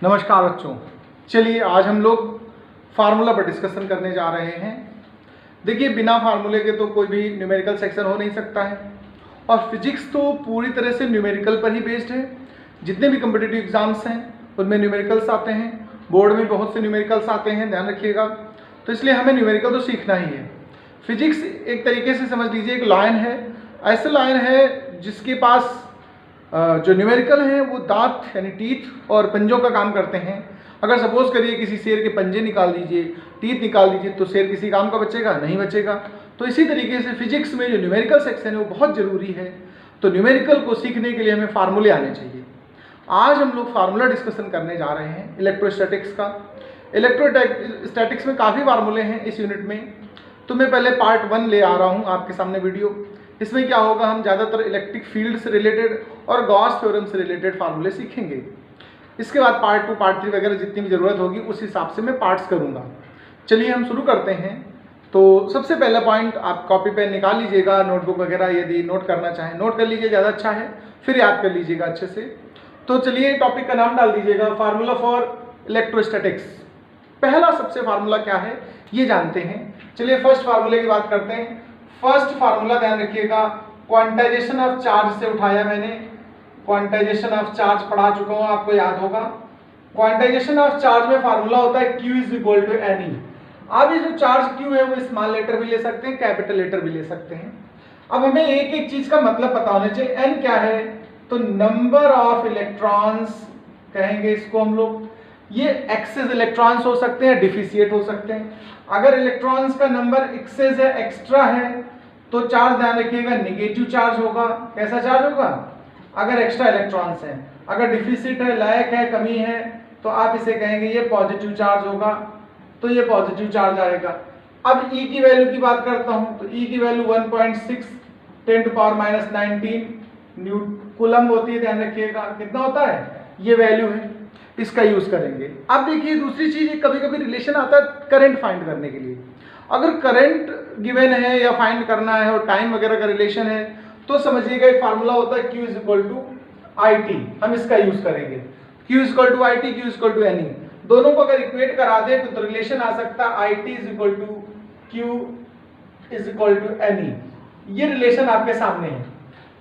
नमस्कार बच्चों, चलिए आज हम लोग फार्मूला पर डिस्कशन करने जा रहे हैं। देखिए, बिना फार्मूले के तो कोई भी न्यूमेरिकल सेक्शन हो नहीं सकता है और फिजिक्स तो पूरी तरह से न्यूमेरिकल पर ही बेस्ड है। जितने भी कम्पिटिटिव एग्जाम्स हैं उनमें न्यूमेरिकल्स आते हैं, बोर्ड में बहुत से न्यूमेरिकल्स आते हैं, ध्यान रखिएगा। तो इसलिए हमें न्यूमेरिकल तो सीखना ही है। फिजिक्स एक तरीके से समझ लीजिए एक लायन है, ऐसा लायन है जिसके पास जो न्यूमेरिकल हैं वो दांत यानी टीथ और पंजों का काम करते हैं। अगर सपोज करिए किसी शेर के पंजे निकाल दीजिए, टीथ निकाल दीजिए, तो शेर किसी काम का बचेगा नहीं बचेगा। तो इसी तरीके से फिजिक्स में जो न्यूमेरिकल सेक्शन है वो बहुत ज़रूरी है। तो न्यूमेरिकल को सीखने के लिए हमें फार्मूले आने चाहिए। आज हम लोग फार्मूला डिस्कशन करने जा रहे हैं इलेक्ट्रोस्टैटिक्स का। इलेक्ट्रोस्टैटिक्स में काफ़ी फार्मूले हैं इस यूनिट में, तो मैं पहले पार्ट 1 ले आ रहा हूँ आपके सामने वीडियो। इसमें क्या होगा, हम ज़्यादातर इलेक्ट्रिक फील्ड से रिलेटेड और गॉस थ्योरम से रिलेटेड फार्मूले सीखेंगे। इसके बाद पार्ट 2, पार्ट 3 वगैरह जितनी भी ज़रूरत होगी उस हिसाब से मैं पार्ट्स करूँगा। चलिए हम शुरू करते हैं। तो सबसे पहला पॉइंट आप कॉपी पेन निकाल लीजिएगा, नोटबुक वगैरह यदि नोट करना चाहें नोट कर लीजिए, ज़्यादा अच्छा है, फिर याद कर लीजिएगा अच्छे से। तो चलिए टॉपिक का नाम डाल दीजिएगा फार्मूला फॉर इलेक्ट्रोस्टैटिक्स। पहला सबसे फार्मूला क्या है ये जानते हैं। चलिए फर्स्ट फार्मूले की बात करते हैं। फर्स्ट फार्मूला ध्यान रखिएगा, क्वांटाइजेशन ऑफ चार्ज से उठाया मैंने। क्वांटाइजेशन ऑफ चार्ज पढ़ा चुका हूं, आपको याद होगा। क्वांटाइजेशन ऑफ चार्ज में फार्मूला होता है Q is equal to NE। अब ये जो चार्ज Q है वो स्मॉल लेटर भी ले सकते हैं, कैपिटल लेटर भी ले सकते हैं। अब हमें एक एक चीज का मतलब पता होना चाहिए। N क्या है, तो नंबर ऑफ इलेक्ट्रॉन्स कहेंगे इसको हम लोग। ये एक्सेस इलेक्ट्रॉन्स हो सकते हैं, डिफिशिएट हो सकते हैं। अगर इलेक्ट्रॉन्स का नंबर एक्सेस है, एक्स्ट्रा है, तो चार्ज ध्यान रखिएगा नेगेटिव चार्ज होगा। कैसा चार्ज होगा, अगर एक्स्ट्रा इलेक्ट्रॉन्स हैं। अगर डिफिसिट है, लैक है, कमी है, तो आप इसे कहेंगे ये पॉजिटिव चार्ज होगा, तो ये पॉजिटिव चार्ज आएगा। अब E की वैल्यू की बात करता हूं, तो E की वैल्यू 1.6 10⁻⁹ न्यू कूलम होती है, ध्यान रखिएगा। कितना होता है, ये वैल्यू है, इसका यूज करेंगे। अब देखिए दूसरी चीज, कभी कभी रिलेशन आता है करंट फाइंड करने के लिए। अगर करंट गिवन है या फाइंड करना है और टाइम वगैरह का रिलेशन है, तो समझिएगा एक फार्मूला होता है Q is equal to IT। हम इसका यूज करेंगे, Q is equal to IT, Q is equal to NE। दोनों को अगर इक्वेट करा दे तो रिलेशन आ सकता है IT is equal to Q is equal to NE। ये रिलेशन आपके सामने है।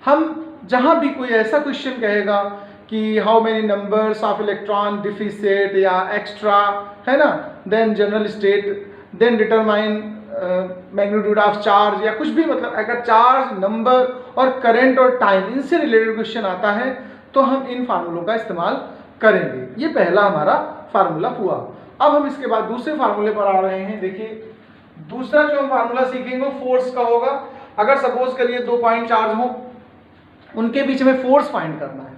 हम जहां भी कोई ऐसा क्वेश्चन कहेगा कि how many numbers of electron deficit या एक्स्ट्रा, है ना, then general state, then determine magnitude of charge, या कुछ भी, मतलब अगर चार्ज, नंबर और करंट और टाइम इनसे रिलेटेड क्वेश्चन आता है तो हम इन फार्मूलों का इस्तेमाल करेंगे। ये पहला हमारा फार्मूला हुआ। अब हम इसके बाद दूसरे फार्मूले पर आ रहे हैं। देखिए दूसरा जो हम फार्मूला सीखेंगे वो फोर्स का होगा। अगर सपोज करिए 2 पॉइंट चार्ज हो, उनके बीच में फोर्स फाइंड करना है।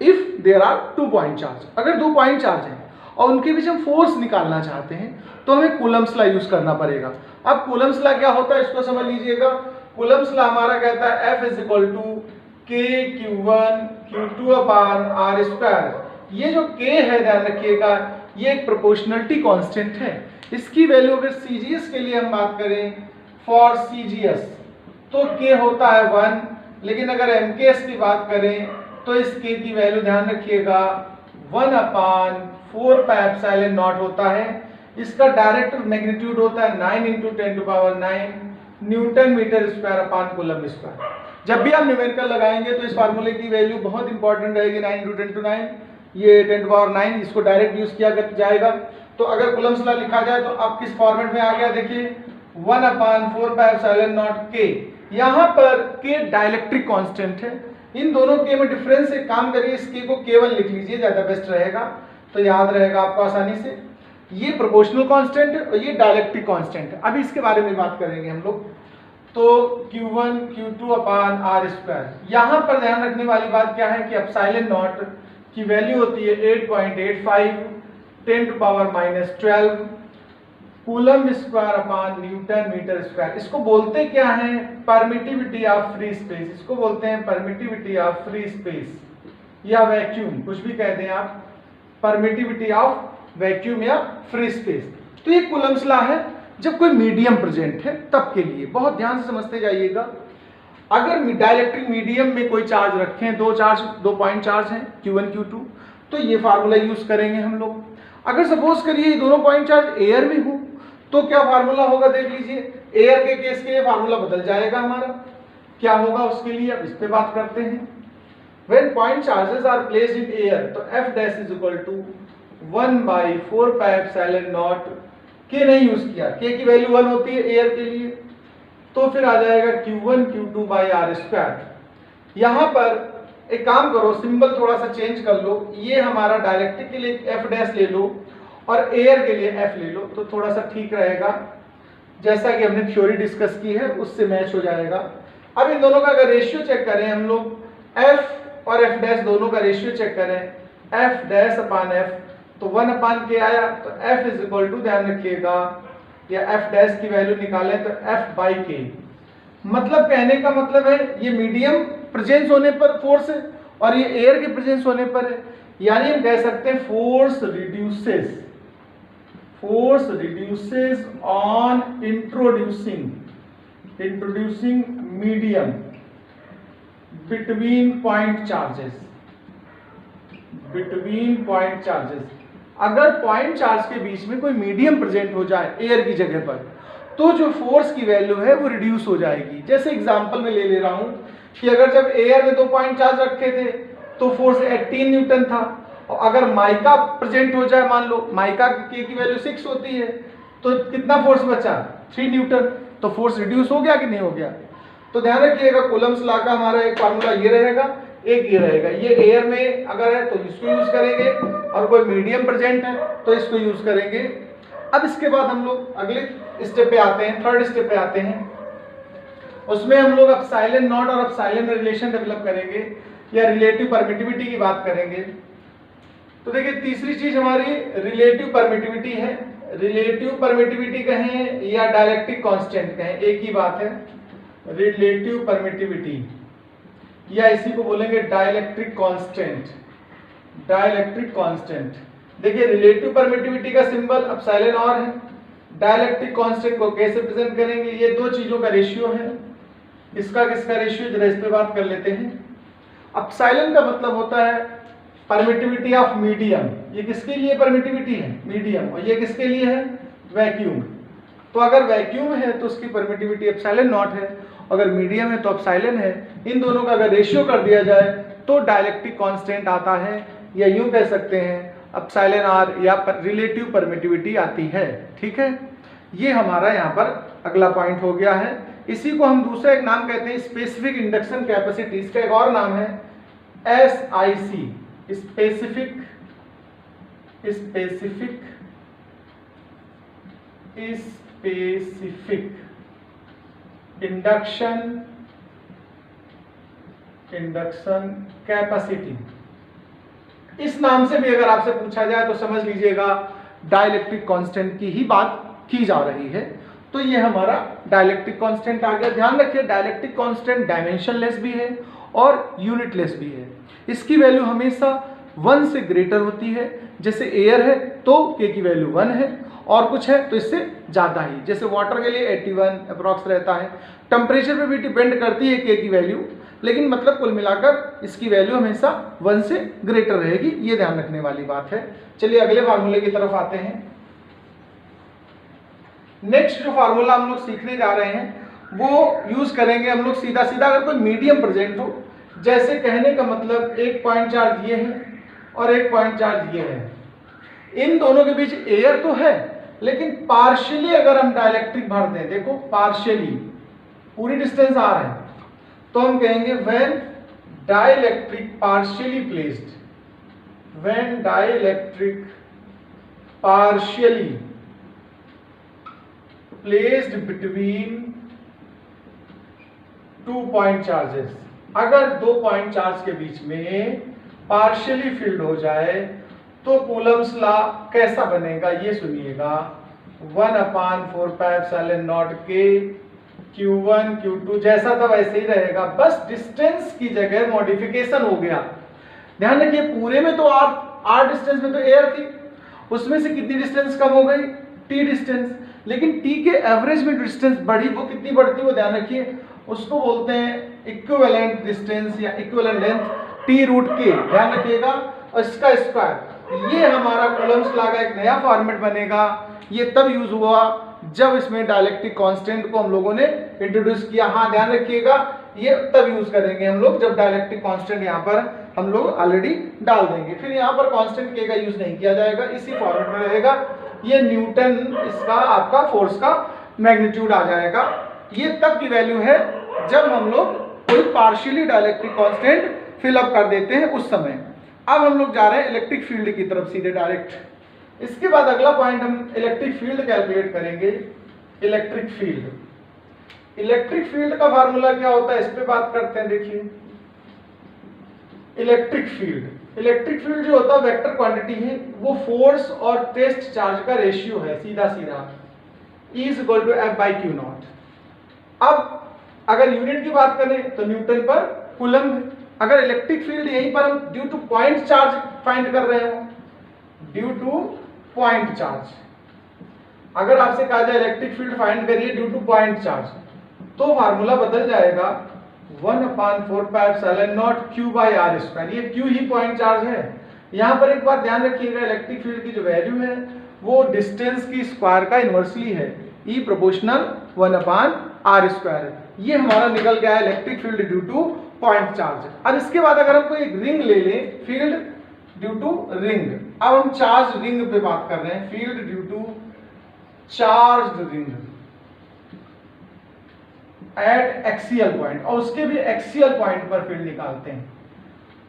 If there are 2 point charge, अगर 2 पॉइंट चार्ज है और उनके बीच हम फोर्स निकालना चाहते हैं तो हमें कूलम्ब्स लॉ यूज करना पड़ेगा। अब कूलम्ब्स लॉ क्या होता है इसको समझ लीजिएगा। कूलम्ब्स लॉ हमारा कहता है F is equal to K Q1 Q2 upon R square. ये जो K है ध्यान रखिएगा, ये एक प्रोपोर्शनलिटी कांस्टेंट है। इसकी वैल्यू अगर CGS के लिए हम बात करें, फॉर CGS, तो K होता है 1, लेकिन अगर MKS की बात करें तो इस K की वैल्यू ध्यान रखिएगा 1/4πε0 होता है। इसका डायरेक्ट मैग्नीट्यूड होता है 9 × 10⁹ newton metre square upon coulomb square. जब भी आप न्यूमेरिकल लगाएंगे तो इस फार्मूले की वैल्यू बहुत इंपॉर्टेंट रहेगी, 9 × 10⁹, ये 10⁹, इसको डायरेक्ट यूज किया जाएगा। तो अगर कूलम्ब्स लॉ लिखा जाए तो आप किस फॉर्मेट में आ गया, देखिए 1/4πε0 K। यहाँ पर K डाइलेक्ट्रिक कांस्टेंट है। इन दोनों के में डिफरेंस, एक काम करिए इस K को केवल लिख लीजिए, ज्यादा बेस्ट रहेगा, तो याद रहेगा आपको आसानी से। ये प्रोपोर्शनल कांस्टेंट है और ये डाइलेक्ट्रिक कांस्टेंट है। अभी इसके बारे में बात करेंगे हम लोग। तो Q1 Q2 upon R square. यहाँ पर ध्यान रखने वाली बात क्या है कि ε0 की वैल्यू होती है 8.85 10⁻⁻12 coulomb square upon newton metre square. इसको बोलते क्या है, परमिटिविटी ऑफ फ्री स्पेस। इसको बोलते हैं परमिटिविटी ऑफ फ्री स्पेस या वैक्यूम, कुछ भी कह दें आप, परमिटिविटी ऑफ वैक्यूम या फ्री स्पेस। तो ये कूलम्ब्स लॉ है जब कोई मीडियम प्रेजेंट है तब के लिए, बहुत ध्यान से समझते जाइएगा। अगर डाइलेक्ट्रिक मीडियम में कोई चार्ज रखें, दो पॉइंट चार्ज हैं Q1 Q2, तो ये फार्मूला यूज करेंगे हम लोग। अगर सपोज करिए ये दोनों पॉइंट चार्ज एयर में हो तो क्या फार्मूला होगा, देख लीजिए। एयर के केस के लिए फार्मूला बदल जाएगा हमारा, क्या होगा उसके लिए अब इस पे बात करते हैं। When point charges are placed in air, तो F dash is equal to 1/4 pi epsilon naught, K नहीं यूज किया, K की वैल्यू 1 होती है एयर के लिए, तो फिर आ जाएगा Q1 Q2 by R square. यहाँ पर एक काम करो, सिंबल थोड़ा सा चेंज कर लो, ये हमारा डायरेक्ट्रिक के लिए F डैश ले लो और एयर के लिए F ले लो, तो थोड़ा सा ठीक रहेगा, जैसा कि हमने थ्योरी डिस्कस की है उससे मैच हो जाएगा। अब इन दोनों का अगर रेशियो चेक करें हम लोग, F और F डैश दोनों का रेशियो चेक करें, F डैश अपान F, तो 1/K आया, तो F इज इक्वल टू, ध्यान रखिएगा, या F डैश की वैल्यू निकालें तो F/K। मतलब कहने का मतलब है ये मीडियम प्रेजेंस होने पर फोर्स है और ये एयर के प्रेजेंस होने पर है, यानी हम कह सकते हैं force reduces on introducing medium between point charges. अगर पॉइंट चार्ज के बीच में कोई मीडियम प्रेजेंट हो जाए एयर की जगह पर, तो जो फोर्स की वैल्यू है वो रिड्यूस हो जाएगी। जैसे एग्जांपल में ले रहा हूं कि अगर जब एयर में 2 पॉइंट चार्ज रखे थे तो फोर्स 18 न्यूटन था, और अगर माइका प्रेजेंट हो जाए, मान लो माइका की वैल्यू 6 होती है, तो कितना फोर्स बचा, 3 न्यूटन, तो फोर्स रिड्यूस हो गया कि नहीं हो गया। तो ध्यान रखिएगा कूलम्स लॉ का हमारा एक फार्मूला ये रहेगा, एक ये रहेगा, ये एयर में अगर है तो इसको यूज करेंगे, और कोई मीडियम प्रेजेंट है तो इसको यूज करेंगे। अब इसके बाद हम लोग अगले स्टेप पे आते हैं, थर्ड स्टेप पे आते हैं, उसमें हम लोग एप्सिलॉन नॉट और एप्सिलॉन रिलेशन डेवलप करेंगे या रिलेटिव परमिटिविटी की बात करेंगे। तो देखिए तीसरी चीज हमारी रिलेटिव परमिटिविटी है। रिलेटिव परमिटिविटी कहें या डायलेक्ट्रिक कांस्टेंट कहें, एक ही बात है, रिलेटिव परमिटिविटी, या इसी को बोलेंगे डाइलेक्ट्रिक कांस्टेंट। देखिए रिलेटिव परमिटिविटी का सिंबल एप्सिलॉन और है, डाइलेक्ट्रिक कांस्टेंट को कैसे प्रेजेंट करेंगे, ये दो चीजों का रेशियो है। इसका किसका रेशियो, जरा इस पे बात कर लेते हैं। एप्सिलॉन का मतलब होता है परमिटिविटी ऑफ मीडियम, ये किसके लिए परमिटिविटी है, मीडियम, और ये किसके लिए है, वैक्यूम। तो अगर वैक्यूम है तो उसकी परमिटिविटी एप्सिलॉन नॉट है, अगर मीडियम है तो एप्सिलॉन है। इन दोनों का अगर रेशियो कर दिया जाए तो डाइलेक्ट्रिक कांस्टेंट आता है, या यूं कह सकते हैं एप्सिलॉन आर या रिलेटिव परमिटिविटी आती है। ठीक है, ये हमारा यहाँ पर अगला पॉइंट हो गया है। इसी को हम दूसरा एक नाम कहते हैं स्पेसिफिक इंडक्शन कैपेसिटी, इसका एक और नाम है SIC, स्पेसिफिक इंडक्शन कैपेसिटी। इस नाम से भी अगर आपसे पूछा जाए तो समझ लीजिएगा डाइलेक्ट्रिक कांस्टेंट की ही बात की जा रही है। तो ये हमारा डाइलेक्ट्रिक कांस्टेंट आ गया। ध्यान रखिए डाइलेक्ट्रिक कांस्टेंट डायमेंशनलेस भी है और यूनिटलेस भी है। इसकी वैल्यू हमेशा 1 से ग्रेटर होती है। जैसे एयर है तो K की वैल्यू 1 है, और कुछ है तो इससे ज़्यादा ही। जैसे वाटर के लिए 81 अप्रॉक्स रहता है। टेम्परेचर पे भी डिपेंड करती है K की वैल्यू, लेकिन मतलब कुल मिलाकर इसकी वैल्यू हमेशा 1 से ग्रेटर रहेगी, ये ध्यान रखने वाली बात है। चलिए अगले फार्मूले की तरफ आते हैं। नेक्स्ट जो फार्मूला हम लोग सीखने जा रहे हैं वो यूज करेंगे हम लोग सीधा सीधा। अगर कोई मीडियम प्रेजेंट हो, जैसे कहने का मतलब एक पॉइंट चार्ज ये है और एक पॉइंट चार्ज ये है, इन दोनों के बीच एयर तो है, लेकिन पार्शियली अगर हम डाइलेक्ट्रिक भर दें, देखो पार्शियली, पूरी डिस्टेंस आ रहा है, तो हम कहेंगे when dielectric partially placed, when dielectric partially placed between 2 point charges. अगर 2 पॉइंट चार्ज के बीच में पार्शियली फील्ड हो जाए तो कूलम्स लॉ कैसा बनेगा, ये सुनिएगा। 1/4 pi epsilon not K Q1 Q2 जैसा था वैसे ही रहेगा, बस डिस्टेंस की जगह मॉडिफिकेशन हो गया। ध्यान रखिए पूरे में तो R डिस्टेंस में तो एयर थी, उसमें से कितनी डिस्टेंस कम हो गई, T डिस्टेंस। लेकिन T के एवरेज में डिस्टेंस बढ़ी, वो कितनी बढ़ती है वो ध्यान रखिए, उसको बोलते हैं इक्विवेलेंट डिस्टेंस या इक्विवेलेंट लेंथ टी रूट के, ध्यान रखिएगा, और इसका स्क्वायर। ये हमारा कूलम्ब्स लॉ का एक नया फॉर्मेट बनेगा। ये तब यूज हुआ जब इसमें डाइलेक्ट्रिक कांस्टेंट को हम लोगों ने इंट्रोड्यूस किया। हाँ ध्यान रखिएगा, ये तब यूज करेंगे हम लोग जब डाइलेक्ट्रिक कांस्टेंट यहाँ पर हम लोग ऑलरेडी डाल देंगे। फिर यहाँ पर कांस्टेंट के का यूज नहीं किया जाएगा, इसी फॉर्मेट में रहेगा। ये न्यूटन इसका आपका फोर्स का मैग्नीट्यूड आ जाएगा। ये तब की वैल्यू है जब हम लोग कोई partially dielectric constant fill up कर देते हैं उस समय। अब हम लोग जा रहे हैं इलेक्ट्रिक फील्ड की तरफ सीधे डायरेक्ट। इसके बाद अगला पॉइंट हम इलेक्ट्रिक फील्ड कैलकुलेट करेंगे। इलेक्ट्रिक फील्ड, इलेक्ट्रिक फील्ड का फार्मूला क्या होता है इस पे बात करते हैं। देखिए इलेक्ट्रिक फील्ड जो होता है वेक्टर क्वांटिटी है, वो फोर्स और टेस्ट चार्ज का रेशियो है, सीधा सीधा E is equal to F by Q naught. अब अगर यूनिट की बात करें तो न्यूटन पर कूलम्ब। अगर इलेक्ट्रिक फील्ड यहीं पर हम due two point charge find कर रहे हो, ड्यू टू पॉइंट चार्ज, अगर आपसे कहा जाए इलेक्ट्रिक फील्ड फाइंड करिए ड्यू टू पॉइंट चार्ज, तो फार्मूला बदल जाएगा 1/4πε0 q बाई आर स्क्वायर। ये q ही पॉइंट चार्ज है। यहाँ पर एक बात ध्यान रखिएगा, इलेक्ट्रिक फील्ड की जो वैल्यू है वो डिस्टेंस की स्क्वायर का इनवर्सली है, E प्रोपोर्शनल 1/r स्क्वायर है। ये हमारा निकल गया है electric field due two point charge. अब इसके बाद अगर हम कोई रिंग ले लें, फील्ड ड्यू टू रिंग, अब हम चार्ज रिंग पे बात कर रहे हैं, field due to charge ring at axial point, और उसके भी एक्सियल पॉइंट पर फील्ड निकालते हैं।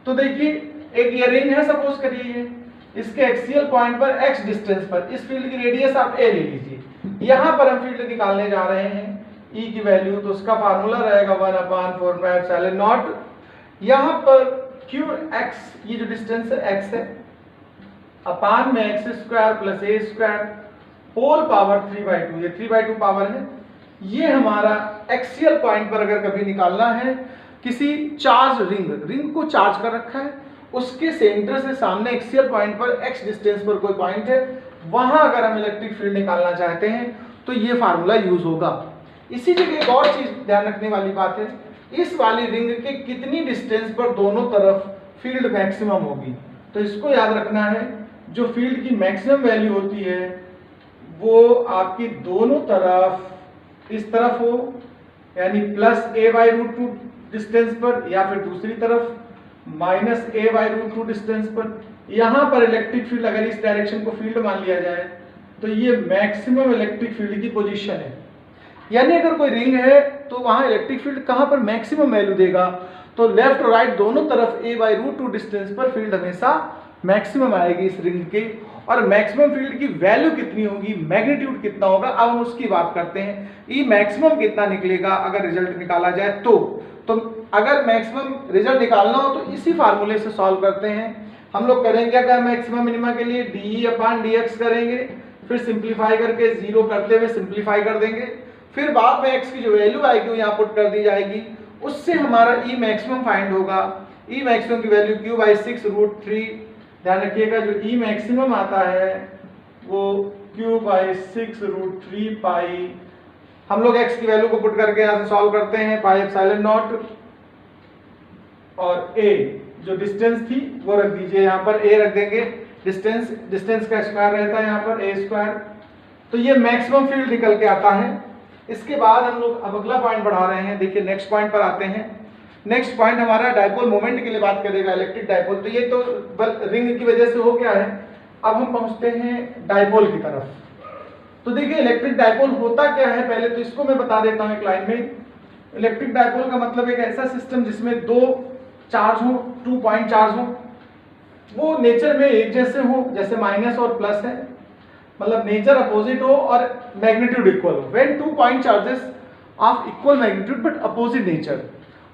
तो देखिए एक ये रिंग है, सपोज करिए इसके एक्सियल पॉइंट पर x डिस्टेंस पर इस फील्ड की रेडियस आप a ले लीजिए। यहां पर हम फील्ड निकालने जा रहे हैं E की वैल्यू, तो उसका फार्मूला रहेगा 1/4πε0। यहां पर qx, ये जो डिस्टेंस है x है, अपान में x square plus a square whole power 3/2, ये 3/2 पावर है। ये हमारा एक्सियल पॉइंट पर अगर कभी निकालना है किसी चार्ज रिंग को चार्ज कर रखा है, उसके सेंटर से सामने एक्सियल पॉइंट पर x डिस्टेंस पर कोई पॉइंट है, वहां अगर हम इलेक्ट्रिक फील्ड निकालना चाहते हैं तो ये फार्मूला यूज होगा। इसी जगह एक और चीज ध्यान रखने वाली बात है, इस वाली रिंग के कितनी डिस्टेंस पर दोनों तरफ फील्ड मैक्सिमम होगी। तो इसको याद रखना है, जो फील्ड की मैक्सिमम वैल्यू होती है वो आपकी दोनों तरफ इस तरफ हो, यानी प्लस a/√2 डिस्टेंस पर, या फिर दूसरी तरफ माइनस a/√2 डिस्टेंस पर। यहां पर इलेक्ट्रिक फील्ड अगर इस डायरेक्शन को फील्ड मान लिया जाए तो ये मैक्सिमम इलेक्ट्रिक फील्ड की पोजीशन है। यानी अगर कोई रिंग है तो वहां इलेक्ट्रिक फील्ड कहां पर मैक्सिमम वैल्यू देगा, तो लेफ्ट और राइट दोनों तरफ a/√2 डिस्टेंस पर फील्ड हमेशा मैक्सिमम आएगी इस रिंग के। और मैक्सिमम फील्ड की वैल्यू कितनी होगी, मैग्नीट्यूड कितना होगा, अब हम उसकी बात करते हैं। ई मैक्सिमम कितना निकलेगा अगर रिजल्ट निकाला जाए तो अगर मैक्सिमम रिजल्ट निकालना हो तो इसी फार्मूले से सॉल्व करते हैं। हम लोग करेंगे अगर मैक्सिमम मिनिमा के लिए dE/dx करेंगे, फिर सिंप्लीफाई करके 0 करते हुए सिंप्लीफाई कर देंगे, फिर बाद में x की जो वैल्यू आएगी वो यहाँ पुट कर दी जाएगी, उससे हमारा E मैक्सिमम फाइंड होगा। E मैक्सिमम की वैल्यू q/6√3, ध्यान रखिएगा जो E मैक्सिमम आता है वो q/6√3 पाई, हम लोग x की वैल्यू को पुट करके यहाँ से सॉल्व करते हैं, πε0, और a जो डिस्टेंस थी वो रख दीजिए, यहाँ पर a रख देंगे, डिस्टेंस का स्क्वायर रहता है यहाँ पर a स्क्वायर। तो ये मैक्सिमम फील्ड निकल के आता है। इसके बाद हम लोग अब अगला पॉइंट बढ़ा रहे हैं। देखिए नेक्स्ट पॉइंट पर आते हैं। नेक्स्ट पॉइंट हमारा डाइपोल मोमेंट के लिए बात करेगा, इलेक्ट्रिक डाइपोल। तो ये तो रिंग की वजह से हो गया है, अब हम पहुंचते हैं डाइपोल की तरफ। तो देखिए इलेक्ट्रिक डाइपोल होता क्या है, पहले तो इसको मैं बता देता हूँ एक लाइन में। इलेक्ट्रिक डाइपोल का मतलब एक ऐसा सिस्टम जिसमें दो चार्ज हो, 2 पॉइंट चार्ज हो, वो नेचर में एक जैसे हो, जैसे माइनस और प्लस है, मतलब नेचर अपोजिट हो और मैग्नीट्यूड इक्वल हो। When 2 point charges of equal magnitude but opposite nature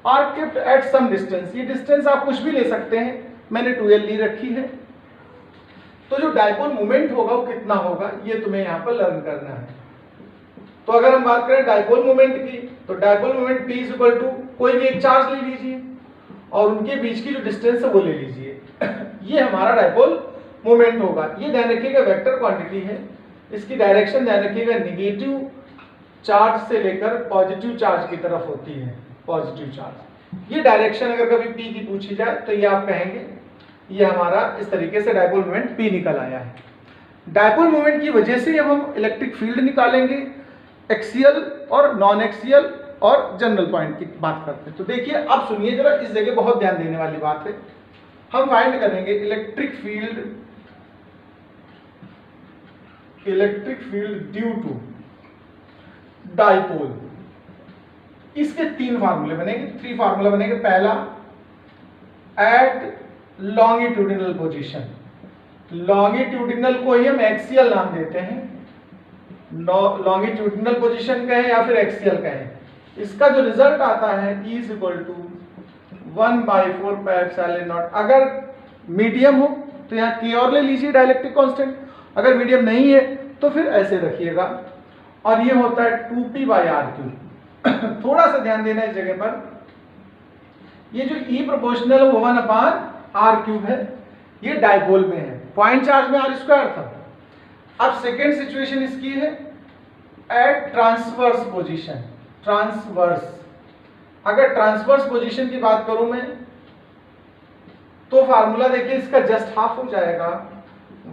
are kept at some distance, ये डिस्टेंस आप कुछ भी ले सकते हैं, मैंने 2l ली रखी है। तो जो डाइपोल मोमेंट होगा वो कितना होगा ये तुम्हें यहाँ पर लर्न करना है। तो अगर हम बात करें डाइपोल मोमेंट की, तो dipole moment P equal to कोई भी एक चार्ज ले लीजिए और उनके बीच की जो डिस्टेंस है वो ले लीजिए, ये हमारा डाइपोल मोमेंट होगा। ये ध्यान रखिएगा वेक्टर क्वांटिटी है, इसकी डायरेक्शन ध्यान रखिएगा नेगेटिव चार्ज से लेकर पॉजिटिव चार्ज की तरफ होती है, पॉजिटिव चार्ज। ये डायरेक्शन अगर कभी P की पूछी जाए तो ये आप कहेंगे ये हमारा इस तरीके से डायपोल मोमेंट P निकल आया है। डायपोल मोमेंट की वजह से अब हम इलेक्ट्रिक फील्ड निकालेंगे, एक्सियल और नॉन एक्सियल और जनरल पॉइंट की बात करते हैं। तो देखिए अब सुनिए जरा, इस जगह बहुत ध्यान देने वाली बात है। हम फाइंड करेंगे electric field due to dipole. इसके 3 फार्मूले बनेंगे, 3 फार्मूला बनेंगे। पहला, एट लॉन्गिट्यूडिनल पोजीशन, लॉन्गिट्यूडिनल को ही हम एक्सियल नाम देते हैं, लॉन्गिट्यूडिनल पोजीशन कहें या फिर एक्सियल कहें। इसका जो रिजल्ट आता है E is equal to 1/4 pi epsilon naught. अगर मीडियम हो तो यहाँ K और ले लीजिए डाइलेक्ट्रिक कांस्टेंट, अगर मीडियम नहीं है तो फिर ऐसे रखिएगा, और ये होता है 2p/r³। थोड़ा सा ध्यान देना इस जगह पर, ये जो E प्रोपोर्शनल 1/r³ है ये डायपोल में है, पॉइंट चार्ज में r² था। अब सेकेंड सिचुएशन इसकी है एट ट्रांसवर्स पोजीशन, ट्रांसवर्स। अगर ट्रांसवर्स पोजीशन की बात करूं मैं तो फार्मूला देखिए इसका जस्ट हाफ हो जाएगा,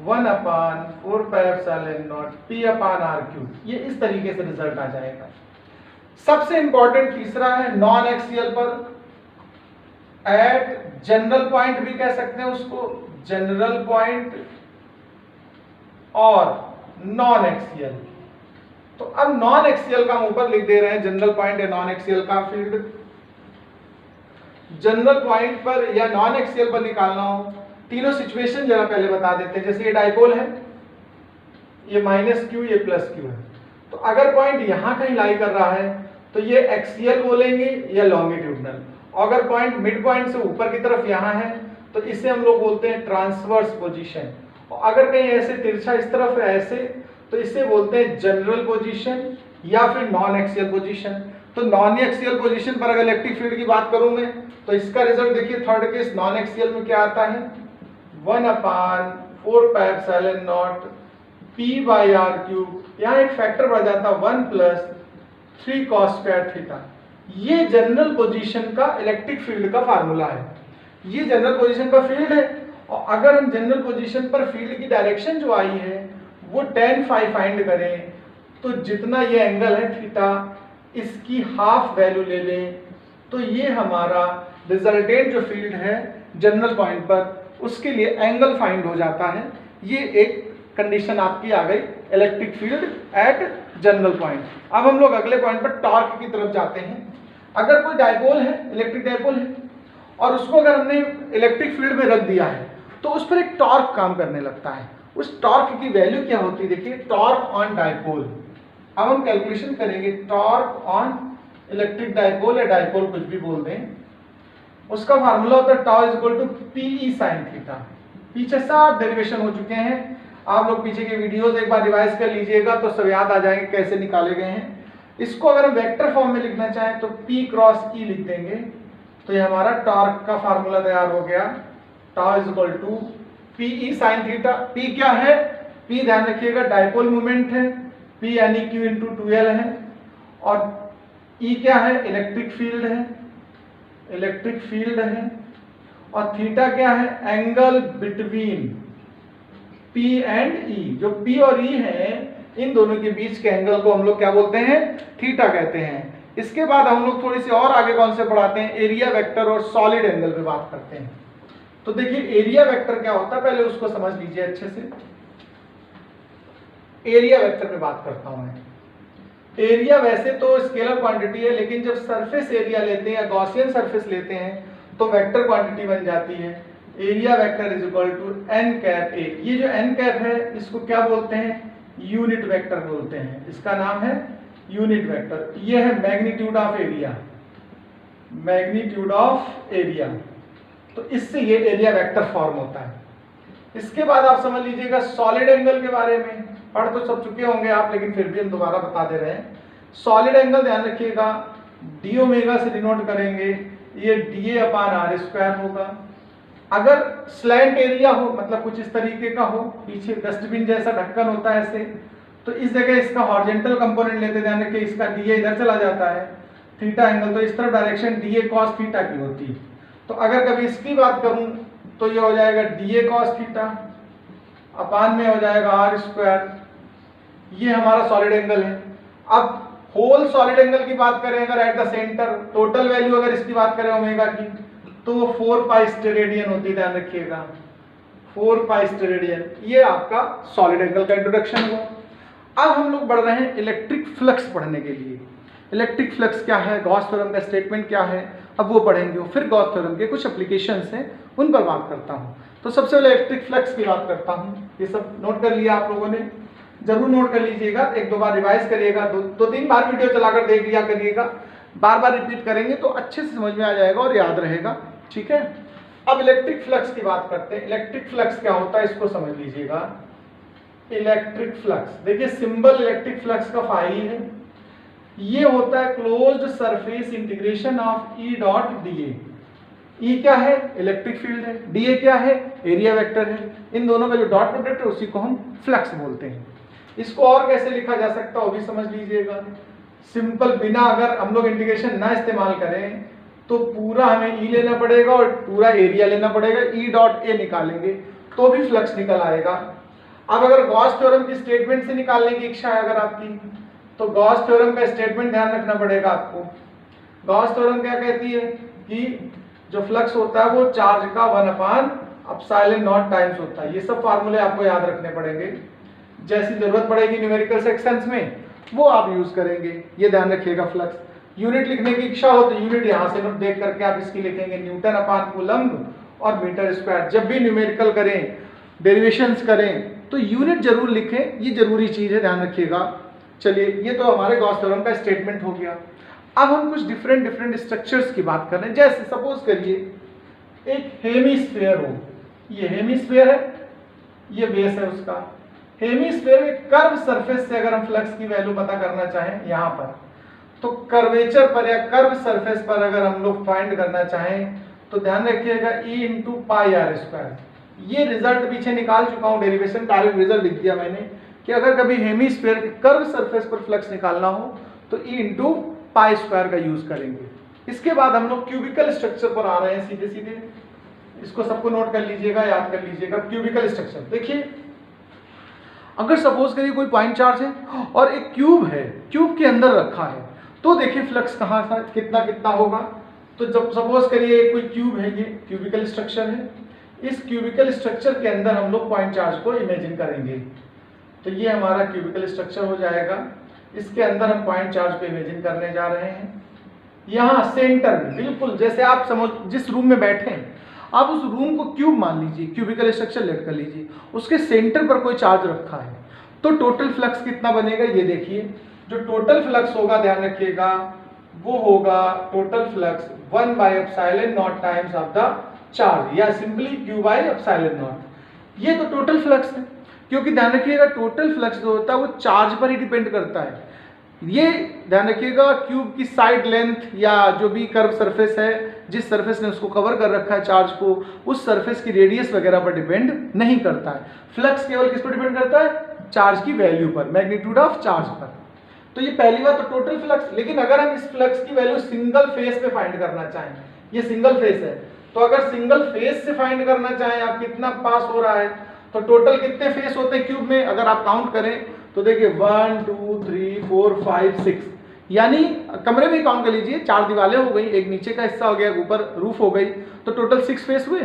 1/4 पाई एप्सिलॉन नॉट p/r³। ये इस तरीके से रिजल्ट आ जाएगा। सबसे इंपॉर्टेंट तीसरा है नॉन एक्सियल पर, एट जनरल पॉइंट भी कह सकते हैं उसको, जनरल पॉइंट और नॉन एक्सियल। तो अब नॉन एक्सियल का हम ऊपर लिख दे रहे हैं, जनरल पॉइंट या नॉन एक्सियल का फील्ड। जनरल पॉइंट पर या नॉन एक्सियल पर निकालना हो, तीनों सिचुएशन जरा पहले बता देते हैं। जैसे ये डायपोल है, ये -q, ये +q है, तो अगर पॉइंट यहां कहीं लाई कर रहा है तो ये एक्सियल बोलेंगे या लॉन्गिट्यूडनल। अगर पॉइंट मिड पॉइंट से ऊपर की तरफ यहां है तो इसे हम लोग बोलते हैं ट्रांसवर्स पोजीशन। और अगर कहीं ऐसे तिरछा इस तरफ है ऐसे, तो इसे बोलते हैं जनरल पोजीशन या फिर नॉन एक्सियल पोजीशन। तो नॉन एक्सियल पोजीशन पर अगर इलेक्ट्रिक फील्ड की बात करूं मैं तो इसका रिजल्ट देखिए, थर्ड केस नॉन एक्सियल में क्या आता है, 1/4 पाई एप्सिलॉन नॉट p/r³। यहाँ एक फैक्टर बढ़ जाता है 1 + 3 cos² थीटा। ये जनरल पोजीशन का इलेक्ट्रिक फील्ड का फार्मूला है, ये जनरल पोजीशन का फील्ड है। और अगर हम जनरल पोजीशन पर फील्ड की डायरेक्शन जो आई है वो tan phi फाइंड करें तो जितना ये एंगल है थीटा, इसकी हाफ वैल्यू ले लें तो ये हमारा रिजल्टेंट जो फील्ड है जनरल पॉइंट पर, उसके लिए एंगल फाइंड हो जाता है। ये एक कंडीशन आपकी आ गई electric field at general point. अब हम लोग अगले पॉइंट पर टॉर्क की तरफ जाते हैं। अगर कोई डायपोल है, इलेक्ट्रिक डायपोल है, और उसको अगर हमने इलेक्ट्रिक फील्ड में रख दिया है तो उस पर एक टॉर्क काम करने लगता है। उस टॉर्क की वैल्यू क्या होती है, देखिए, टॉर्क ऑन डायपोल। अब हम कैलकुलेशन करेंगे टॉर्क ऑन इलेक्ट्रिक डायपोल या डायपोल कुछ भी बोल दें, उसका फार्मूला होता है tau equal to PE sin theta. पीछे सब डेरिवेशन हो चुके हैं, आप लोग पीछे के वीडियोस एक बार रिवाइज कर लीजिएगा तो सब याद आ जाएंगे कैसे निकाले गए हैं। इसको अगर हम वेक्टर फॉर्म में लिखना चाहें तो P × E लिख देंगे, तो ये हमारा टॉर्क का फार्मूला तैयार हो गया, tau equal to PE sin theta. P क्या है, P ध्यान रखिएगा डायपोल मोमेंट है, P यानी Q × 2L है, और E क्या है, इलेक्ट्रिक फील्ड है, इलेक्ट्रिक फील्ड है, और थीटा क्या है, angle between P and E। जो P और E है इन दोनों के बीच के एंगल को हम लोग क्या बोलते हैं, थीटा कहते हैं। इसके बाद हम लोग थोड़ी सी और आगे कॉन्सेप्ट पढ़ाते हैं, एरिया वेक्टर और सॉलिड एंगल पे बात करते हैं। तो देखिए एरिया वेक्टर क्या होता है, पहले उसको समझ लीजिए अच्छे से। एरिया वेक्टर पे बात करता हूं मैं। एरिया वैसे तो स्केलर क्वांटिटी है, लेकिन जब सरफेस एरिया लेते हैं या गॉसियन सरफेस लेते हैं तो वेक्टर क्वांटिटी बन जाती है। Area vector is equal to n∅a। ये जो n∅ है इसको क्या बोलते हैं, यूनिट वेक्टर बोलते हैं, इसका नाम है यूनिट वेक्टर। ये है magnitude of area, magnitude of area. तो इससे ये एरिया वेक्टर फॉर्म होता है। इसके बाद आप समझ लीजिएगा सॉलिड एंगल के बारे में, पढ़ तो सब चुके होंगे आप, लेकिन फिर भी हम दोबारा बता दे रहे हैं। सॉलिड एंगल ध्यान रखिएगा डी ओमेगा से डिनोट करेंगे, ये dA/r² होगा। अगर स्लैंट एरिया हो, मतलब कुछ इस तरीके का हो, पीछे डस्टबिन जैसा ढक्कन होता है ऐसे, तो इस जगह इसका हॉरिजॉन्टल कंपोनेंट लेते, ध्यान रखिए इसका dA इधर चला जाता है, थीटा एंगल, तो इस तरफ direction D A cos theta की होती। तो अगर कभी इसकी बात करूं तो ये हो जाएगा D A cos theta upon में हो जाएगा आर स्क्वायर। ये हमारा सॉलिड एंगल है। अब होल सॉलिड एंगल की बात करें अगर at the centre, total value अगर इसकी बात करें ओमेगा की, तो वो 4 पाई स्टेरेडियन होती है, ध्यान रखिएगा 4 पाई स्टेरेडियन। ये आपका सॉलिड एंगल का इंट्रोडक्शन हुआ। अब हम लोग बढ़ रहे हैं इलेक्ट्रिक फ्लक्स पढ़ने के लिए। इलेक्ट्रिक फ्लक्स क्या है, गॉस थ्योरम का स्टेटमेंट क्या है, अब वो पढ़ेंगे। फिर गॉस थ्योरम के कुछ एप्लीकेशंस हैं उन पर बात करता हूँ। तो सबसे पहले इलेक्ट्रिक फ्लक्स की बात करता हूँ। ये सब नोट कर लिया आप लोगों ने, जरूर नोट कर लीजिएगा, एक दो बार रिवाइज करिएगा, दो तीन बार वीडियो चलाकर देख लिया करिएगा। बार बार रिपीट करेंगे तो अच्छे से समझ में आ जाएगा और याद रहेगा, ठीक है। अब इलेक्ट्रिक फ्लक्स की बात करते हैं। इलेक्ट्रिक फ्लक्स क्या होता है इसको समझ लीजिएगा। इलेक्ट्रिक फ्लक्स, देखिए सिंबल इलेक्ट्रिक फ्लक्स का फाई है। ये होता है closed surface integration of E dot D A. E क्या है, इलेक्ट्रिक फील्ड है, डी ए क्या है, एरिया वेक्टर है। इन दोनों का जो डॉट प्रोडक्ट है उसी को हम फ्लक्स बोलते हैं। इसको और कैसे लिखा जा सकता है वो भी समझ लीजिएगा। सिंपल, बिना अगर हम लोग इंटीग्रेशन ना इस्तेमाल करें तो पूरा हमें ई लेना पड़ेगा और पूरा एरिया लेना पड़ेगा। ई डॉट ए निकालेंगे तो भी फ्लक्स निकल आएगा। अब अगर गॉस थ्योरम की स्टेटमेंट से निकालने की इच्छा है अगर आपकी, तो गॉस थ्योरम का स्टेटमेंट ध्यान रखना पड़ेगा आपको। गॉस थ्योरम क्या कहती है कि जो फ्लक्स होता है वो चार्ज का 1/ε0 टाइम्स होता है। ये सब फार्मूले आपको याद रखने पड़ेंगे, जैसी जरूरत पड़ेगी न्यूमेरिकल सेक्शंस में वो आप यूज करेंगे। ये ध्यान रखिएगा। फ्लक्स यूनिट लिखने की इच्छा हो तो यूनिट यहाँ से देख करके आप इसकी लिखेंगे, न्यूटन अपान कूलम्ब और मीटर स्क्वायर। जब भी न्यूमेरिकल करें, डेरिवेशंस करें तो यूनिट जरूर लिखें, ये जरूरी चीज है, ध्यान रखिएगा। चलिए, ये तो हमारे गॉस थ्योरम का स्टेटमेंट हो गया। अब हम कुछ डिफरेंट स्ट्रक्चर्स की बात कर रहे हैं। जैसे सपोज करिए एक हेमीस्फीयर हो, ये हेमीस्फीयर है, ये बेस है उसका। हेमीस्फीयर में कर्व सरफेस से अगर हम फ्लक्स की वैल्यू पता करना चाहें यहाँ पर, तो कर्वेचर पर या कर्व सरफेस पर अगर हम लोग फाइंड करना चाहें तो ध्यान रखिएगा E into pi R square. ये रिजल्ट पीछे निकाल चुका हूँ, डेरिवेशन डायरेक्ट रिजल्ट लिख दिया मैंने कि अगर कभी हेमीस्फीयर के कर्व सरफेस पर फ्लक्स निकालना हो तो E इंटू पाई स्क्वायर का यूज करेंगे। इसके बाद हम लोग क्यूबिकल स्ट्रक्चर पर आ रहे हैं सीधे सीधे। इसको सबको नोट कर लीजिएगा, याद कर लीजिएगा। क्यूबिकल स्ट्रक्चर देखिए, अगर सपोज करिए कोई पॉइंट चार्ज है और एक क्यूब है, क्यूब के अंदर रखा है, तो देखिए फ्लक्स कहाँ था, कितना कितना होगा। तो जब सपोज करिए कोई क्यूब है, ये क्यूबिकल स्ट्रक्चर है, इस क्यूबिकल स्ट्रक्चर के अंदर हम लोग पॉइंट चार्ज को इमेजिन करेंगे। तो ये हमारा क्यूबिकल स्ट्रक्चर हो जाएगा। इसके अंदर हम पॉइंट चार्ज को इमेजिन करने जा रहे हैं। यहाँ सेंटर में, बिल्कुल जैसे आप समझ जिस रूम में बैठे हैं, आप उस रूम को क्यूब मान लीजिए, क्यूबिकल स्ट्रक्चर लेट कर लीजिए, उसके सेंटर पर कोई चार्ज रखा है, तो टोटल फ्लक्स कितना बनेगा ये देखिए। जो टोटल फ्लक्स होगा, ध्यान रखिएगा, वो होगा total flux 1/ε0 times of the charge, या सिंपली Q/ε0। ये तो टोटल फ्लक्स है, क्योंकि ध्यान रखिएगा टोटल फ्लक्स जो होता है वो चार्ज पर ही डिपेंड करता है। ये ध्यान रखिएगा, क्यूब की साइड लेंथ या जो भी कर्व सरफेस है, जिस सरफेस ने उसको कवर कर रखा है चार्ज को, उस सरफेस की रेडियस वगैरह पर डिपेंड नहीं करता है। फ्लक्स केवल किस पर डिपेंड करता है, चार्ज की वैल्यू पर, मैग्नीट्यूड ऑफ चार्ज पर। तो ये पहली बात तो टोटल फ्लक्स। लेकिन अगर हम इस फ्लक्स की वैल्यू सिंगल फेस पे फाइंड करना चाहें, ये सिंगल फेस है, तो अगर सिंगल फेस से फाइंड करना चाहें आप कितना पास हो रहा है, तो टोटल कितने फेस होते हैं क्यूब में, अगर आप काउंट करें तो देखिए 1 2 3 4 5 6, यानी कमरे में काउंट कर लीजिए, 4 दीवारें हो गई, एक नीचे का हिस्सा हो गया, ऊपर रूफ हो गई, तो टोटल 6 फेस हुए।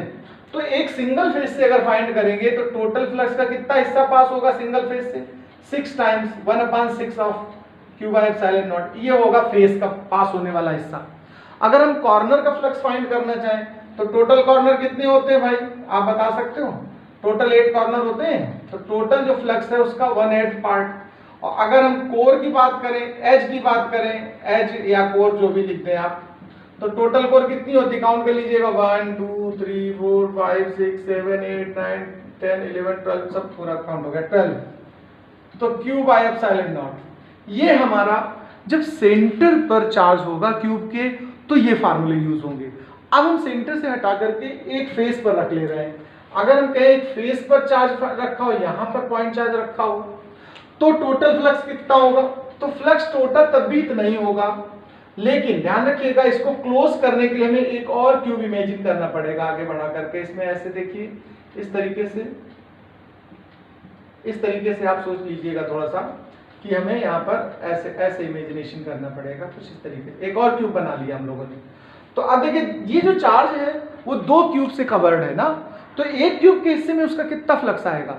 तो एक सिंगल फेस से अगर फाइंड करेंगे तो टोटल फ्लक्स का कितना हिस्सा पास होगा सिंगल फेस से, 6 टाइम्स 1/6 ऑफ Q/ε0। ये होगा फेस का पास होने वाला हिस्सा। अगर हम कॉर्नर का फ्लक्स फाइंड करना चाहें तो टोटल कॉर्नर कितने होते हैं भाई, आप बता सकते हो? टोटल 8 कॉर्नर होते हैं, तो टोटल जो फ्लक्स है उसका 1/8 पार्ट। और अगर हम कोर की बात करें, एज की बात करें, एज या कोर जो भी लिखते हैं आप, तो टोटल कोर कितनी होती है, काउंट कर लीजिएगा, 1 2 3 4 5 6 7 8 9 10 11 12, सब पूरा काउंट हो गया 12। तो Q/ε0 ये हमारा जब सेंटर पर चार्ज होगा क्यूब के, तो ये फार्मूले यूज होंगे। अब हम सेंटर से हटा करके एक फेस पर रख ले रहे हैं। अगर हम कहें एक फेस पर चार्ज रखा हो, यहां पर पॉइंट चार्ज रखा हो, तो टोटल फ्लक्स कितना होगा, तो फ्लक्स टोटल तब भी इतना ही होगा लेकिन ध्यान रखिएगा इसको क्लोज करने के लिए हमें एक और क्यूब इमेजिन करना पड़ेगा आगे बढ़ा करके। इसमें ऐसे देखिए इस तरीके से आप सोच लीजिएगा थोड़ा सा कि हमें यहाँ पर ऐसे ऐसे इमेजिनेशन करना पड़ेगा, कुछ इस तरीके। एक और क्यूब बना लिया हम लोगों ने। तो अब देखिए ये जो चार्ज है वो 2 क्यूब से कवर्ड है ना, तो एक क्यूब के हिस्से में उसका कितना फ्लक्स आएगा,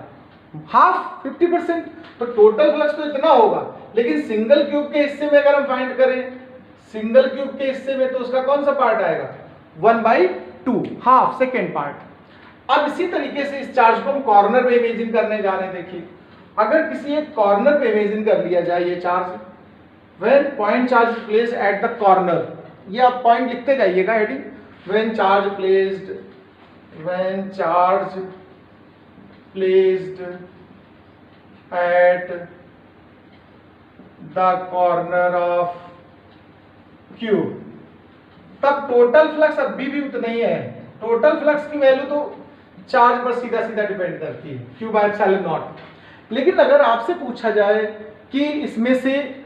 हाफ 50%। तो टोटल फ्लक्स तो इतना होगा, लेकिन सिंगल क्यूब के हिस्से में अगर हम फाइंड करें, सिंगल क्यूब के हिस्से में, तो उसका कौन सा पार्ट आएगा, 1/2, हाफ, सेकेंड पार्ट। अब इसी तरीके से इस चार्ज को हम कॉर्नर पे इमेजिन करने जा रहे हैं। देखिए अगर किसी एक कॉर्नर पे इमेजिन कर लिया जाए ये charge, when point charge place at the corner, ये आप पॉइंट लिखते जाइएगा heading, when charge placed at the corner of cube, तब टोटल फ्लक्स अभी भी उतना ही है। टोटल फ्लक्स की वैल्यू तो चार्ज पर सीधा सीधा डिपेंड करती है, Q बाय एप्सिलॉन नॉट। लेकिन अगर आपसे पूछा जाए कि इसमें से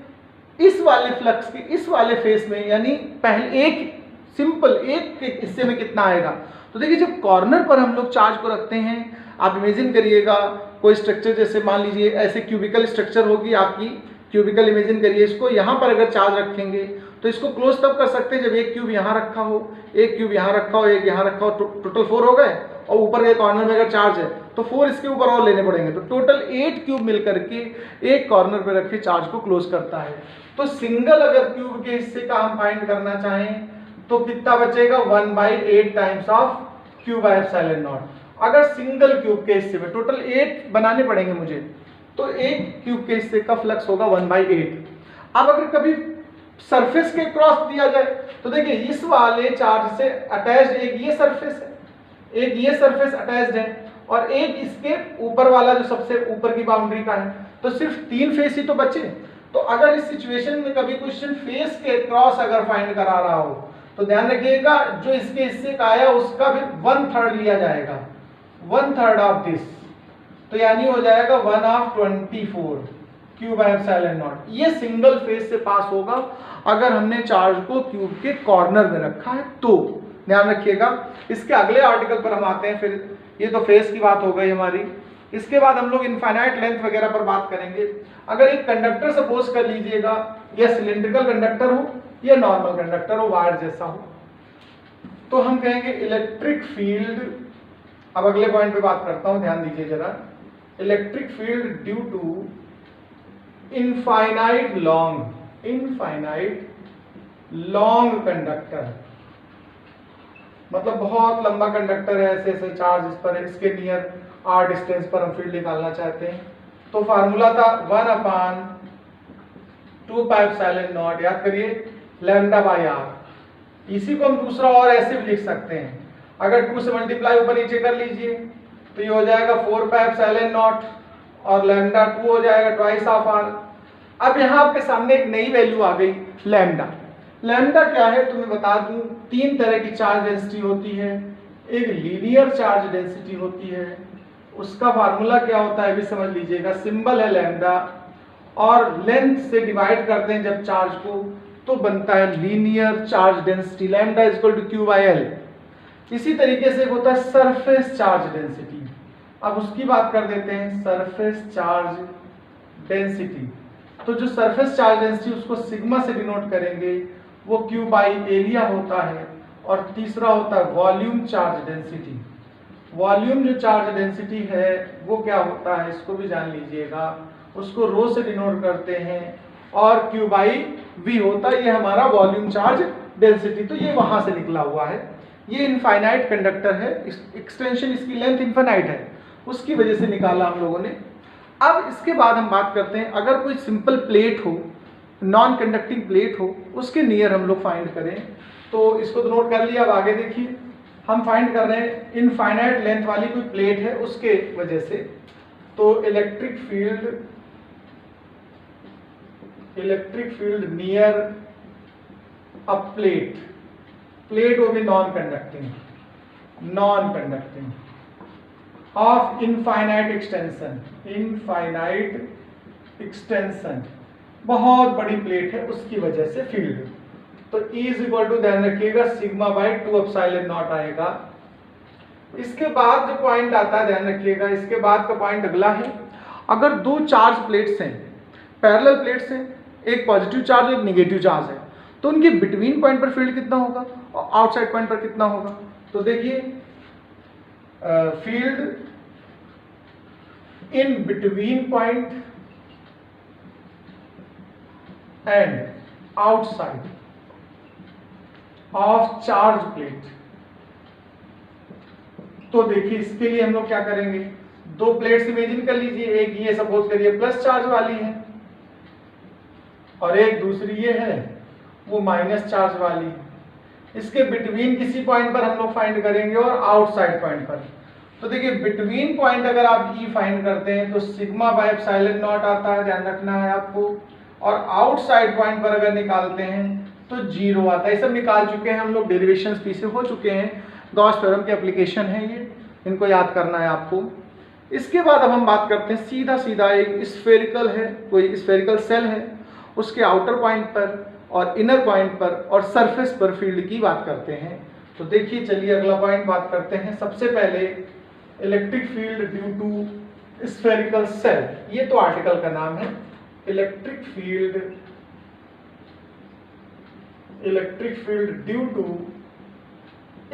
इस वाले फ्लक्स के इस वाले फेस में, यानी पहले एक सिंपल एक हिस्से में कितना आएगा, तो देखिए जब कॉर्नर पर हम लोग चार्ज को रखते हैं, आप इमेजिन करिएगा कोई स्ट्रक्चर, जैसे मान लीजिए ऐसे क्यूबिकल स्ट्रक्चर होगी आपकी, क्यूबिकल इमेजिन करिए इसको, यहाँ पर अगर चार्ज रखेंगे तो इसको क्लोज तब कर सकते हैं जब एक क्यूब यहाँ रखा हो, एक क्यूब यहाँ रखा हो, एक यहाँ रखा हो, टोटल 4 हो गए, और ऊपर के कॉर्नर में अगर चार्ज है तो 4 इसके ऊपर और लेने पड़ेंगे, तो टोटल 8 क्यूब मिलकर के एक कॉर्नर पे रखे चार्ज को क्लोज करता है। तो सिंगल अगर क्यूब के हिस्से का हम फाइंड करना चाहें तो कितना बचेगा, 1/8 times of Q by epsilon naught. अगर सिंगल क्यूब के हिस्से में टोटल 8 बनाने पड़ेंगे मुझे, तो एक क्यूब के हिस्से का फ्लक्स होगा 1/8। अब अगर कभी सरफेस के क्रॉस दिया जाए तो देखिए इस वाले चार्ज से अटैच्ड एक ये सरफेस है, एक ये सरफेस अटैच्ड है, और एक इसके ऊपर वाला जो सबसे ऊपर की बाउंड्री का है, तो सिर्फ 3 फेस ही तो बचे। तो अगर इस सिचुएशन में कभी क्वेश्चन फेस के क्रॉस अगर फाइंड करा रहा हो तो ध्यान रखिएगा जो इसके हिस्से का आया उसका भी 1/3 लिया जाएगा, 1/3 ऑफ दिस, तो यानी हो जाएगा 1/24 Q बाय एप्सिलॉन नॉट। ये सिंगल फेस से पास होगा अगर हमने चार्ज को क्यूब के कॉर्नर में रखा है तो। ध्यान रखिएगा। इसके अगले आर्टिकल पर हम आते हैं, फिर ये तो फेस की बात हो गई हमारी। इसके बाद हम लोग इनफाइनाइट लेंथ वगैरह पर बात करेंगे। अगर एक कंडक्टर सपोज कर लीजिएगा, या सिलिंड्रिकल कंडक्टर हो या नॉर्मल कंडक्टर हो, वायर जैसा हो, तो हम कहेंगे इलेक्ट्रिक फील्ड। अब अगले पॉइंट पे बात करता हूं, ध्यान दीजिए जरा। Electric field due to infinite long conductor, मतलब बहुत लंबा कंडक्टर है, ऐसे ऐसे चार्ज इस पर है, इसके नियर r डिस्टेंस पर हम फील्ड निकालना चाहते हैं। तो फार्मूला था 1/2 पाई एप्सिलॉन नॉट, याद करिए, लैम्डा बाई r। इसी को हम दूसरा और ऐसे भी लिख सकते हैं, अगर 2 से मल्टीप्लाई ऊपर नीचे कर लीजिए तो ये हो जाएगा 4 पाई एप्सिलॉन नॉट, और लैम्डा 2 हो जाएगा ट्वाइस ऑफ r। अब यहाँ आपके सामने एक नई वैल्यू आ गई, लैम्डा। लैम्डा क्या है तो मैं बता दूं, 3 तरह की चार्ज डेंसिटी होती है। एक लीनियर चार्ज डेंसिटी होती है, उसका फार्मूला क्या होता है भी समझ लीजिएगा, सिंबल है लैम्डा, और लेंथ से डिवाइड करते हैं जब चार्ज को तो बनता है linear charge density, lambda is equal to Q by L। इसी तरीके से होता है सरफेस चार्ज डेंसिटी। अब उसकी बात कर देते हैं, सरफेस चार्ज डेंसिटी। तो जो सरफेस चार्ज डेंसिटी उसको सिग्मा से डिनोट करेंगे, वो Q बाई एरिया होता है। और तीसरा होता है वॉल्यूम चार्ज डेंसिटी। वॉल्यूम जो चार्ज डेंसिटी है वो क्या होता है, इसको भी जान लीजिएगा, उसको रो से डिनोट करते हैं, और Q बाई V होता है, ये हमारा वॉल्यूम चार्ज डेंसिटी। तो ये वहां से निकला हुआ है, ये इनफाइनाइट कंडक्टर है, एक्सटेंशन इसकी लेंथ इनफाइनाइट है, उसकी वजह से निकाला हम लोगों ने। अब इसके बाद हम बात करते हैं, अगर कोई सिंपल प्लेट हो, नॉन कंडक्टिंग प्लेट हो, उसके नियर हम लोग फाइंड करें, तो इसको तो नोट कर लिया। अब आगे देखिए, हम फाइंड कर रहे हैं इनफाइनाइट लेंथ वाली कोई प्लेट है उसके वजह से, तो electric field near a plate वो भी non conducting of infinite extension, बहुत बड़ी प्लेट है उसकी वजह से फील्ड। तो E इज इक्वल टू ध्यान रखिएगा सिग्मा बाई 2 एप्सिलॉन नॉट आएगा। इसके बाद जो पॉइंट आता है ध्यान रखिएगा, इसके बाद का पॉइंट अगला है, अगर दो चार्ज प्लेट्स हैं, पैरेलल प्लेट्स हैं, एक पॉजिटिव चार्ज एक नेगेटिव चार्ज है, तो उनके बिटवीन पॉइंट पर फील्ड कितना होगा और आउटसाइड पॉइंट पर कितना होगा। तो देखिए field in between point and outside of charge plate. तो देखिए इसके लिए हम लोग क्या करेंगे, दो प्लेट्स इमेजिन कर लीजिए, एक ये सपोज करिए प्लस चार्ज वाली है और एक दूसरी ये है वो माइनस चार्ज वाली है। इसके बिटवीन किसी पॉइंट पर हम लोग फाइंड करेंगे और आउटसाइड पॉइंट पर। तो देखिए बिटवीन पॉइंट अगर आप E फाइंड करते हैं तो सिग्मा बाय एप्सिलॉन नॉट आता है, ध्यान रखना है आपको, और आउटसाइड पॉइंट पर अगर निकालते हैं तो 0 आता है। ये सब निकाल चुके हैं हम लोग, डेरिवेशंस पीछे हो चुके हैं, गॉस थ्योरम के एप्लीकेशन है ये, इनको याद करना है आपको। इसके बाद अब हम बात करते हैं सीधा सीधा एक स्फेरिकल है, कोई स्फेरिकल सेल है, उसके आउटर पॉइंट पर और इनर पॉइंट पर और सरफेस पर फील्ड की बात करते हैं। तो देखिए चलिए अगला पॉइंट बात करते हैं। सबसे पहले electric field due to spherical shell, ये तो आर्टिकल का नाम है, electric field due to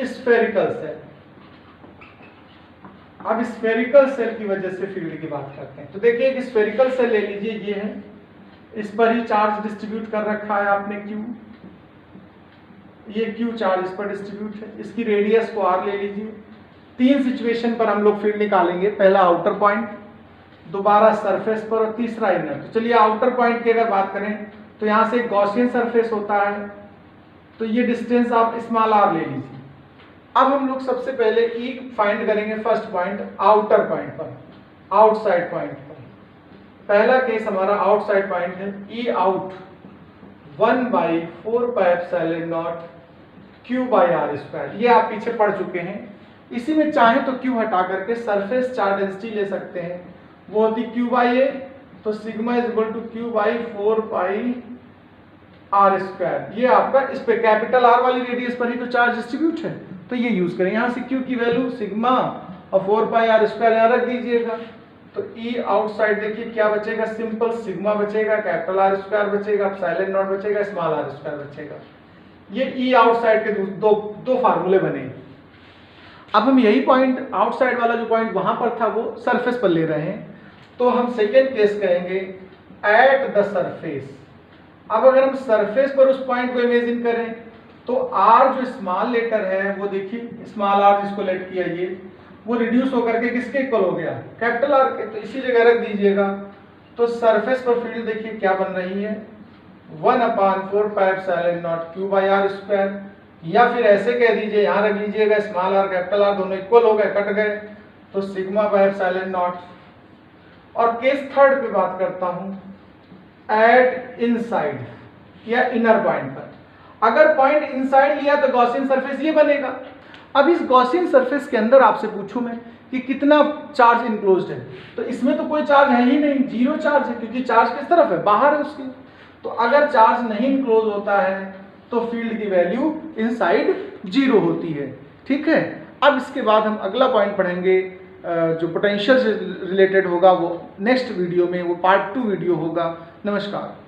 spherical shell. अब स्फेरिकल सेल की वजह से फील्ड की बात करते हैं। तो देखिए एक स्फेरिकल सेल ले लीजिए, ये है, इस पर ही चार्ज डिस्ट्रीब्यूट कर रखा है आपने Q, ये Q चार्ज इस पर डिस्ट्रीब्यूट है, इसकी रेडियस को R ले लीजिए। तीन सिचुएशन पर हम लोग फील्ड निकालेंगे, पहला आउटर पॉइंट, दोबारा सरफेस पर और तीसरा इनर। तो चलिए आउटर पॉइंट की अगर बात करें तो यहाँ से गॉसियन सरफेस होता है, तो ये डिस्टेंस आप स्मॉल r ले लीजिए। अब हम लोग सबसे पहले E फाइंड करेंगे फर्स्ट पॉइंट आउटर पॉइंट पर, आउटसाइड पॉइंट पर। पहला केस हमारा आउटसाइड पॉइंट है, E out 1/4 pi epsilon not Q by R square, ये आप पीछे पढ़ चुके हैं। इसी में चाहे तो Q हटा करके सरफेस चार्ज डेंसिटी ले सकते हैं, वो होती Q बाई A, तो sigma is equal to Q by 4 pi R square. ये आपका इस पे कैपिटल R वाली रेडियस पर ही तो चार्ज डिस्ट्रीब्यूट है, तो ये यूज करें। यहाँ से Q की वैल्यू सिग्मा और 4 पाई R स्क्वायर यहाँ रख दीजिएगा। तो E आउटसाइड देखिए क्या बचेगा, सिंपल सिग्मा बचेगा, कैपिटल R स्क्वायर बचेगा, एप्सिलॉन नॉट बचेगा, स्मॉल r स्क्वायर बचेगा। ये E आउटसाइड के दो फार्मूले बने। अब हम यही पॉइंट आउटसाइड वाला जो पॉइंट वहां पर था वो सरफेस पर ले रहे हैं, तो हम सेकेंड केस कहेंगे एट द सरफेस। अब अगर हम सरफेस पर उस पॉइंट को इमेजिन करें तो R जो स्मॉल लेटर है वो देखिए, स्मॉल r जिसको लेट किया ये, वो रिड्यूस होकर के किसके इक्वल हो गया, कैपिटल R के, तो इसी जगह रख दीजिएगा। तो सरफेस पर फील्ड देखिए क्या बन रही है, 1/4 pi epsilon not Q by R square, या फिर ऐसे कह दीजिए, यहाँ रख लीजिएगा स्मॉल r कैपिटल R दोनों इक्वल हो गए, कट गए, तो सिग्मा बाई एप्सिलॉन नॉट। और केस थर्ड पे बात करता हूं, एट इनसाइड या इनर पॉइंट पर। अगर पॉइंट इनसाइड लिया तो गॉसियन सरफेस ये बनेगा। अब इस गॉसियन सरफेस के अंदर आपसे पूछूं मैं कि कितना चार्ज इनक्लोज्ड है, तो इसमें तो कोई चार्ज है ही नहीं, 0 चार्ज है, क्योंकि चार्ज किस तरफ है, बाहर है उसके। तो अगर चार्ज नहीं इनक्लोज होता है तो फील्ड की वैल्यू इनसाइड 0 होती है। ठीक है, अब इसके बाद हम अगला पॉइंट पढ़ेंगे जो पोटेंशियल से रिलेटेड होगा, वो नेक्स्ट वीडियो में, वो पार्ट 2 वीडियो होगा। नमस्कार।